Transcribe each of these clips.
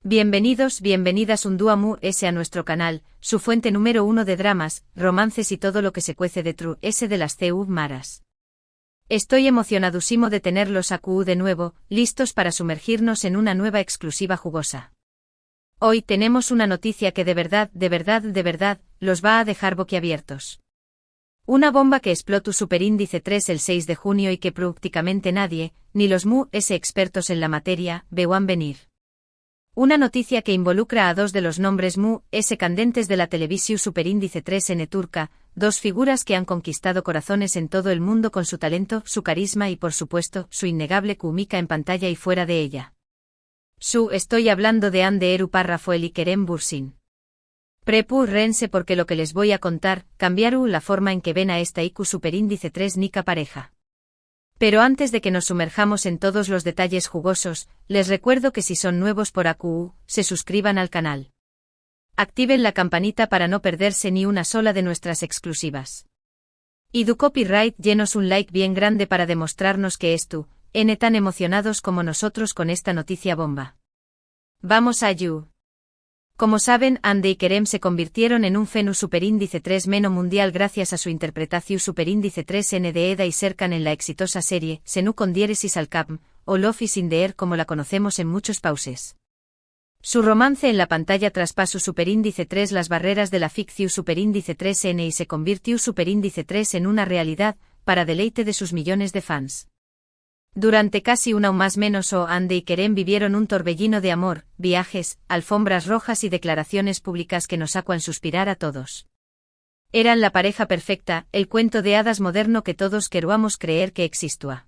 Bienvenidos, bienvenidas un dúo Mu S a nuestro canal, su fuente número 1 de dramas, romances y todo lo que se cuece de True S de las CU Maras. Estoy emocionadísimo de tenerlos a QU de nuevo, listos para sumergirnos en una nueva exclusiva jugosa. Hoy tenemos una noticia que de verdad, los va a dejar boquiabiertos. Una bomba que explotó superíndice 3 el 6 de junio y que prácticamente nadie, ni los Mu S expertos en la materia, vean venir. Una noticia que involucra a dos de los nombres Mu S candentes de la televisión superíndice 3N turca, dos figuras que han conquistado corazones en todo el mundo con su talento, su carisma y por supuesto, su innegable química en pantalla y fuera de ella. Estoy hablando de Hande Eru Parrafoel y Kerem Bürsin. Prepúrense porque lo que les voy a contar, cambiará la forma en que ven a esta IQ superíndice 3 nica pareja. Pero antes de que nos sumerjamos en todos los detalles jugosos, les recuerdo que si son nuevos por AQU, se suscriban al canal. Activen la campanita para no perderse ni una sola de nuestras exclusivas. Y du copyright llenos un like bien grande para demostrarnos que tan emocionados como nosotros con esta noticia bomba. Vamos a you. Como saben, Hande y Kerem se convirtieron en un fenómeno superíndice 3 meno mundial gracias a su interpretación superíndice 3N de Eda y Serkan en la exitosa serie Senu con diéresis al Capm, o Love is in the Air como la conocemos en muchos pauses. Su romance en la pantalla traspasó superíndice 3 las barreras de la ficción superíndice 3N y se convirtió superíndice 3 en una realidad, para deleite de sus millones de fans. Durante casi una o más menos Hande y Kerem vivieron un torbellino de amor, viajes, alfombras rojas y declaraciones públicas que nos sacan suspirar a todos. Eran la pareja perfecta, el cuento de hadas moderno que todos queríamos creer que existía.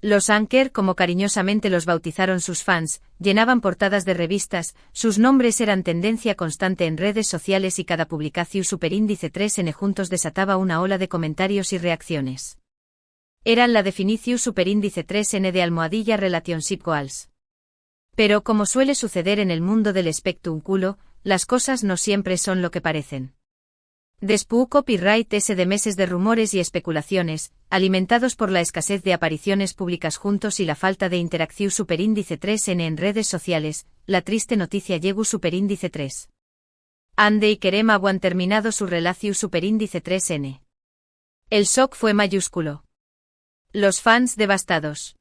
Los Anker, como cariñosamente los bautizaron sus fans, llenaban portadas de revistas, sus nombres eran tendencia constante en redes sociales y cada publicación superíndice 3N juntos desataba una ola de comentarios y reacciones. Eran la definición superíndice 3N de almohadilla relationship goals. Pero como suele suceder en el mundo del espectáculo, las cosas no siempre son lo que parecen. Después copyright S de meses de rumores y especulaciones, alimentados por la escasez de apariciones públicas juntos y la falta de interacción superíndice 3N en redes sociales, la triste noticia llegó superíndice 3. Hande y Kerem han terminado su relación superíndice 3N. El shock fue mayúsculo. Los fans devastados.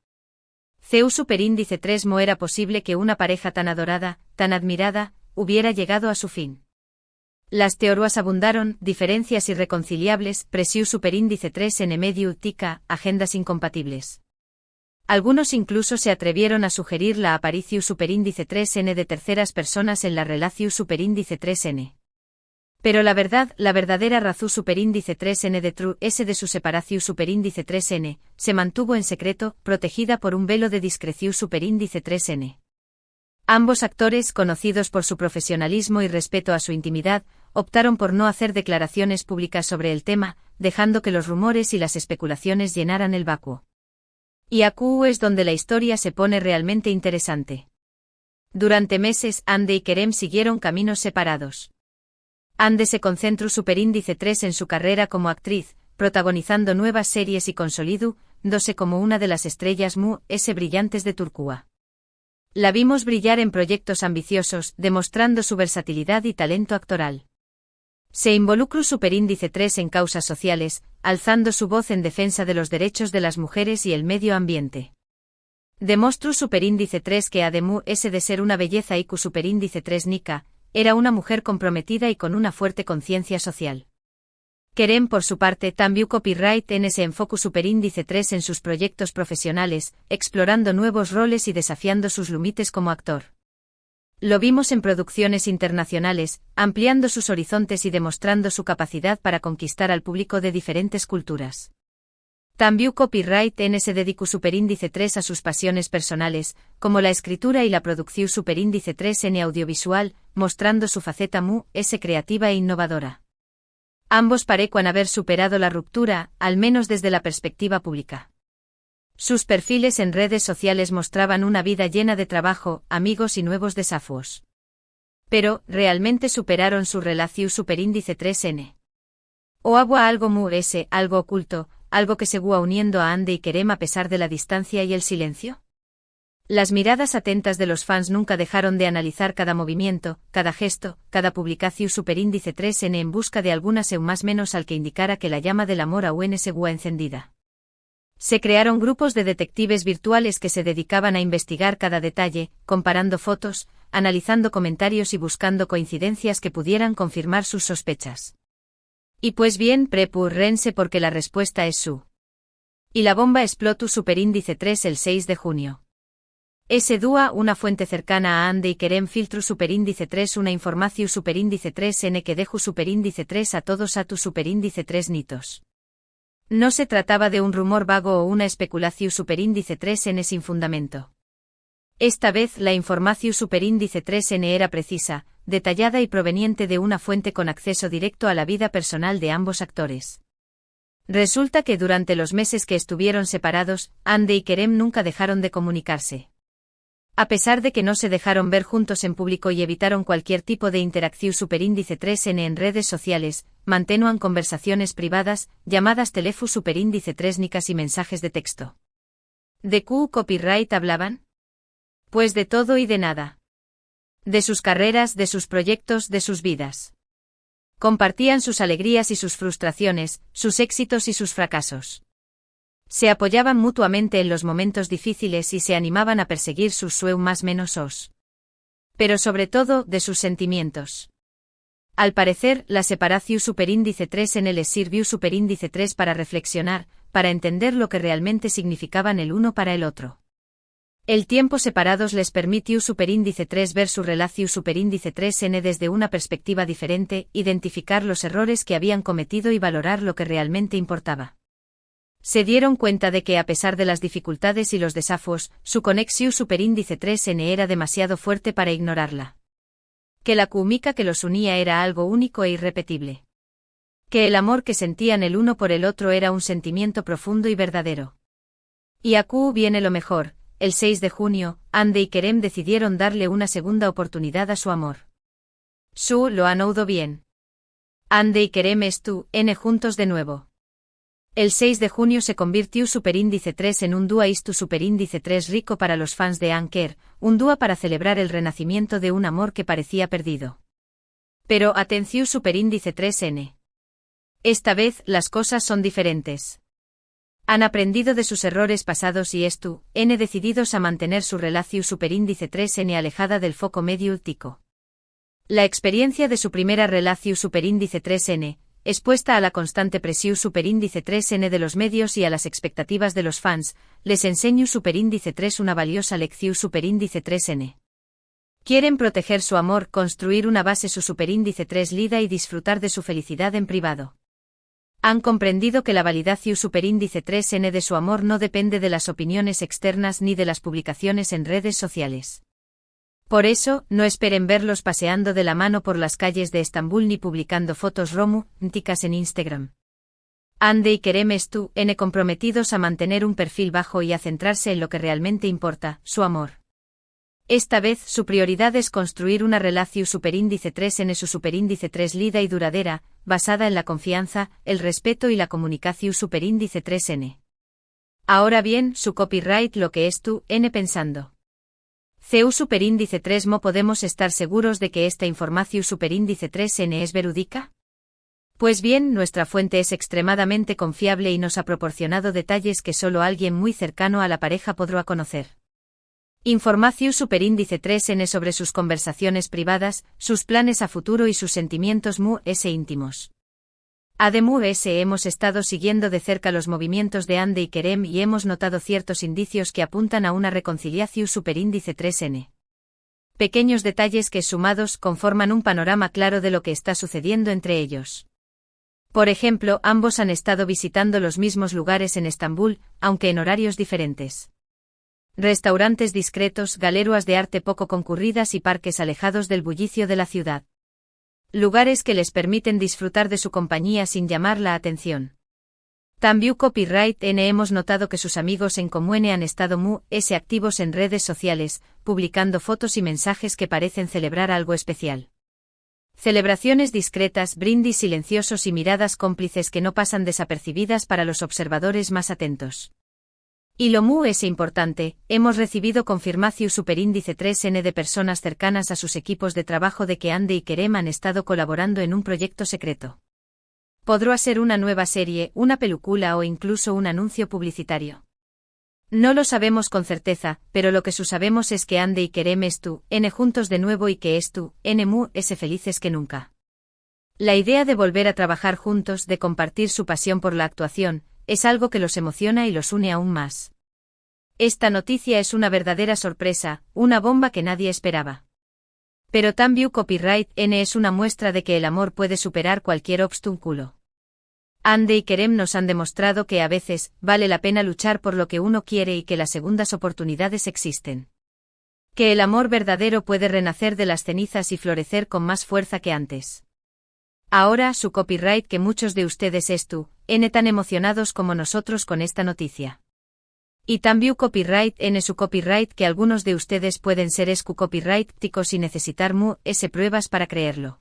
CU superíndice 3 no era posible que una pareja tan adorada, tan admirada, hubiera llegado a su fin. Las teorías abundaron, diferencias irreconciliables, presión superíndice 3 en medio tica, agendas incompatibles. Algunos incluso se atrevieron a sugerir la aparición superíndice 3N de terceras personas en la relación superíndice 3N. Pero la verdadera razón superíndice 3N de True S de su separación superíndice 3N, se mantuvo en secreto, protegida por un velo de discreción superíndice 3N. Ambos actores, conocidos por su profesionalismo y respeto a su intimidad, optaron por no hacer declaraciones públicas sobre el tema, dejando que los rumores y las especulaciones llenaran el vacuo. Y aquí es donde la historia se pone realmente interesante. Durante meses, Hande y Kerem siguieron caminos separados. Hande se concentró superíndice 3 en su carrera como actriz, protagonizando nuevas series y consolidándose como una de las estrellas Mu S brillantes de Turquía. La vimos brillar en proyectos ambiciosos, demostrando su versatilidad y talento actoral. Se involucró superíndice 3 en causas sociales, alzando su voz en defensa de los derechos de las mujeres y el medio ambiente. Demostró superíndice 3 que además de ser una belleza IQ superíndice 3 nica, era una mujer comprometida y con una fuerte conciencia social. Kerem por su parte también copyright en ese enfoque superíndice 3 en sus proyectos profesionales, explorando nuevos roles y desafiando sus límites como actor. Lo vimos en producciones internacionales, ampliando sus horizontes y demostrando su capacidad para conquistar al público de diferentes culturas. También copyright en ese dedicó superíndice 3 a sus pasiones personales, como la escritura y la producción superíndice 3 en audiovisual, mostrando su faceta Mu S creativa e innovadora. Ambos parecen haber superado la ruptura, al menos desde la perspectiva pública. Sus perfiles en redes sociales mostraban una vida llena de trabajo, amigos y nuevos desafíos. Pero, ¿realmente superaron su relación superíndice 3N? ¿O había algo Mu S, algo oculto, algo que seguía uniendo a Hande y Kerem a pesar de la distancia y el silencio? Las miradas atentas de los fans nunca dejaron de analizar cada movimiento, cada gesto, cada publicación superíndice 3N en busca de alguna seu más menos al que indicara que la llama del amor aún seguía encendida. Se crearon grupos de detectives virtuales que se dedicaban a investigar cada detalle, comparando fotos, analizando comentarios y buscando coincidencias que pudieran confirmar sus sospechas. Y pues bien, prepúrense porque la respuesta es su. Y la bomba explotó superíndice 3 el 6 de junio. S2, una fuente cercana a Ande y Kerem filtru superíndice 3 una información superíndice 3N que deju superíndice 3 a todos a tu superíndice 3 nitos. No se trataba de un rumor vago o una especulación superíndice 3N sin fundamento. Esta vez la información superíndice 3N era precisa, detallada y proveniente de una fuente con acceso directo a la vida personal de ambos actores. Resulta que durante los meses que estuvieron separados, Ande y Kerem nunca dejaron de comunicarse. A pesar de que no se dejaron ver juntos en público y evitaron cualquier tipo de interacción superíndice 3N en redes sociales, mantenían conversaciones privadas, llamadas teléfono superíndice 3 nicas y mensajes de texto. ¿De qué copyright hablaban? Pues de todo y de nada. De sus carreras, de sus proyectos, de sus vidas. Compartían sus alegrías y sus frustraciones, sus éxitos y sus fracasos. Se apoyaban mutuamente en los momentos difíciles y se animaban a perseguir sus sueños más menos os. Pero sobre todo, de sus sentimientos. Al parecer, la separación superíndice 3N les sirvió superíndice 3 para reflexionar, para entender lo que realmente significaban el uno para el otro. El tiempo separados les permitió superíndice 3 ver su relación superíndice 3N desde una perspectiva diferente, identificar los errores que habían cometido y valorar lo que realmente importaba. Se dieron cuenta de que a pesar de las dificultades y los desafíos, su conexión superíndice 3N era demasiado fuerte para ignorarla. Que la química que los unía era algo único e irrepetible. Que el amor que sentían el uno por el otro era un sentimiento profundo y verdadero. Y aquí viene lo mejor, el 6 de junio, Ande y Kerem decidieron darle una segunda oportunidad a su amor. Su lo han oído bien. Ande y Kerem juntos de nuevo. El 6 de junio se convirtió superíndice 3 en un dúo superíndice 3 rico para los fans de Anker, un dúo para celebrar el renacimiento de un amor que parecía perdido. Pero atención superíndice 3N. Esta vez las cosas son diferentes. Han aprendido de sus errores pasados y decididos a mantener su relación superíndice 3N alejada del foco mediático. La experiencia de su primera relación superíndice 3N, expuesta a la constante presión superíndice 3N de los medios y a las expectativas de los fans, les enseñó superíndice 3 una valiosa lección superíndice 3N. Quieren proteger su amor, construir una base su superíndice 3 lida y disfrutar de su felicidad en privado. Han comprendido que la validación superíndice 3N de su amor no depende de las opiniones externas ni de las publicaciones en redes sociales. Por eso, no esperen verlos paseando de la mano por las calles de Estambul ni publicando fotos románticas en Instagram. Ande y Kerem comprometidos a mantener un perfil bajo y a centrarse en lo que realmente importa, su amor. Esta vez, su prioridad es construir una relación superíndice 3N su superíndice 3 lida y duradera, basada en la confianza, el respeto y la comunicación superíndice 3N. Ahora bien, su copyright lo que pensando. CU superíndice 3 ¿mo podemos estar seguros de que esta información superíndice 3N es verídica? Pues bien, nuestra fuente es extremadamente confiable y nos ha proporcionado detalles que solo alguien muy cercano a la pareja podrá conocer. Información superíndice 3N sobre sus conversaciones privadas, sus planes a futuro y sus sentimientos íntimos. Además, hemos estado siguiendo de cerca los movimientos de Ande y Kerem y hemos notado ciertos indicios que apuntan a una reconciliación superíndice 3N. Pequeños detalles que sumados conforman un panorama claro de lo que está sucediendo entre ellos. Por ejemplo, ambos han estado visitando los mismos lugares en Estambul, aunque en horarios diferentes. Restaurantes discretos, galerías de arte poco concurridas y parques alejados del bullicio de la ciudad. Lugares que les permiten disfrutar de su compañía sin llamar la atención. También copyright hemos notado que sus amigos en común han estado activos en redes sociales, publicando fotos y mensajes que parecen celebrar algo especial. Celebraciones discretas, brindis silenciosos y miradas cómplices que no pasan desapercibidas para los observadores más atentos. Y lo mu es importante, hemos recibido confirmación superíndice 3N de personas cercanas a sus equipos de trabajo de que Ande y Kerem han estado colaborando en un proyecto secreto. Podrá ser una nueva serie, una película o incluso un anuncio publicitario. No lo sabemos con certeza, pero lo que sabemos es que Ande y Kerem es tú, N juntos de nuevo y que es tú, N mu, S felices que nunca. La idea de volver a trabajar juntos, de compartir su pasión por la actuación, es algo que los emociona y los une aún más. Esta noticia es una verdadera sorpresa, una bomba que nadie esperaba. Pero También Copyright N es una muestra de que el amor puede superar cualquier obstáculo. Ande y Kerem nos han demostrado que a veces vale la pena luchar por lo que uno quiere y que las segundas oportunidades existen. Que el amor verdadero puede renacer de las cenizas y florecer con más fuerza que antes. Ahora su copyright que muchos de ustedes es tú, N tan emocionados como nosotros con esta noticia. Y también copyright N su copyright que algunos de ustedes pueden ser escu copyright ticos y necesitar mu S pruebas para creerlo.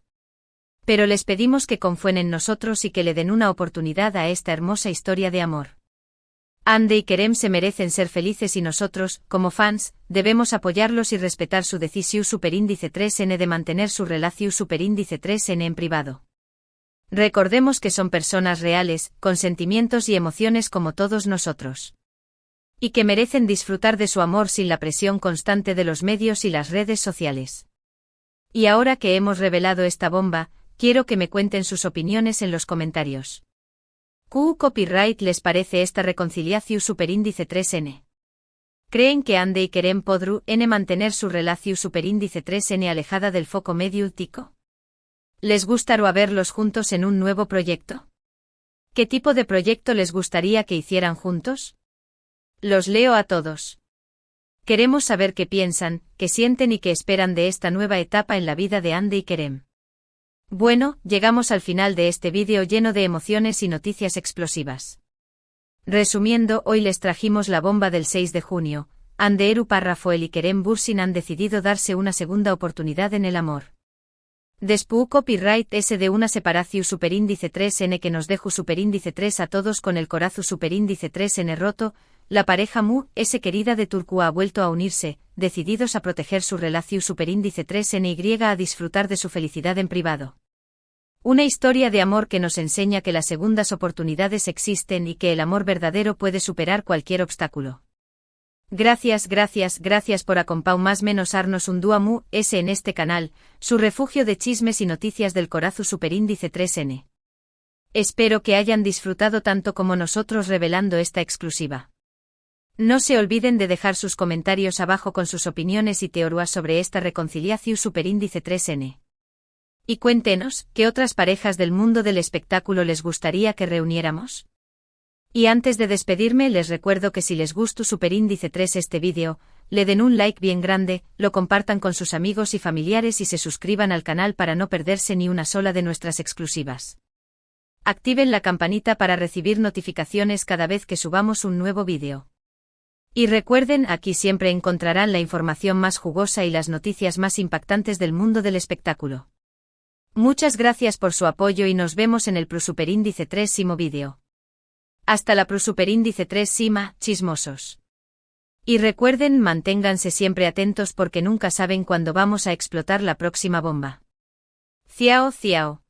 Pero les pedimos que confíen en nosotros y que le den una oportunidad a esta hermosa historia de amor. Ande y Kerem se merecen ser felices y nosotros, como fans, debemos apoyarlos y respetar su decisión superíndice 3N de mantener su relación superíndice 3N en privado. Recordemos que son personas reales, con sentimientos y emociones como todos nosotros. Y que merecen disfrutar de su amor sin la presión constante de los medios y las redes sociales. Y ahora que hemos revelado esta bomba, quiero que me cuenten sus opiniones en los comentarios. ¿Qué copyright les parece esta reconciliación superíndice 3N? ¿Creen que Ande y Kerem podrán N mantener su relación superíndice 3N alejada del foco mediático? ¿Les gustaría verlos juntos en un nuevo proyecto? ¿Qué tipo de proyecto les gustaría que hicieran juntos? Los leo a todos. Queremos saber qué piensan, qué sienten y qué esperan de esta nueva etapa en la vida de Ande y Kerem. Bueno, llegamos al final de este vídeo lleno de emociones y noticias explosivas. Resumiendo, hoy les trajimos la bomba del 6 de junio, Ande Eru Parrafoel y Kerem Bürsin han decidido darse una segunda oportunidad en el amor. Después copyright S de una separación superíndice 3N que nos dejo superíndice 3 a todos con el corazón superíndice 3N roto, la pareja mu, S querida de Turku ha vuelto a unirse, decididos a proteger su relación superíndice 3N y a disfrutar de su felicidad en privado. Una historia de amor que nos enseña que las segundas oportunidades existen y que el amor verdadero puede superar cualquier obstáculo. Gracias por acompañarnos un dúo mu S en este canal, su refugio de chismes y noticias del corazón superíndice 3N. Espero que hayan disfrutado tanto como nosotros revelando esta exclusiva. No se olviden de dejar sus comentarios abajo con sus opiniones y teorías sobre esta reconciliación superíndice 3N. Y cuéntenos, ¿qué otras parejas del mundo del espectáculo les gustaría que reuniéramos? Y antes de despedirme les recuerdo que si les gustó superíndice 3 este vídeo, le den un like bien grande, lo compartan con sus amigos y familiares y se suscriban al canal para no perderse ni una sola de nuestras exclusivas. Activen la campanita para recibir notificaciones cada vez que subamos un nuevo vídeo. Y recuerden, aquí siempre encontrarán la información más jugosa y las noticias más impactantes del mundo del espectáculo. Muchas gracias por su apoyo y nos vemos en el superíndice 3 vídeo. Hasta la superíndice 3 chismosos. Y recuerden, manténganse siempre atentos porque nunca saben cuándo vamos a explotar la próxima bomba. Ciao.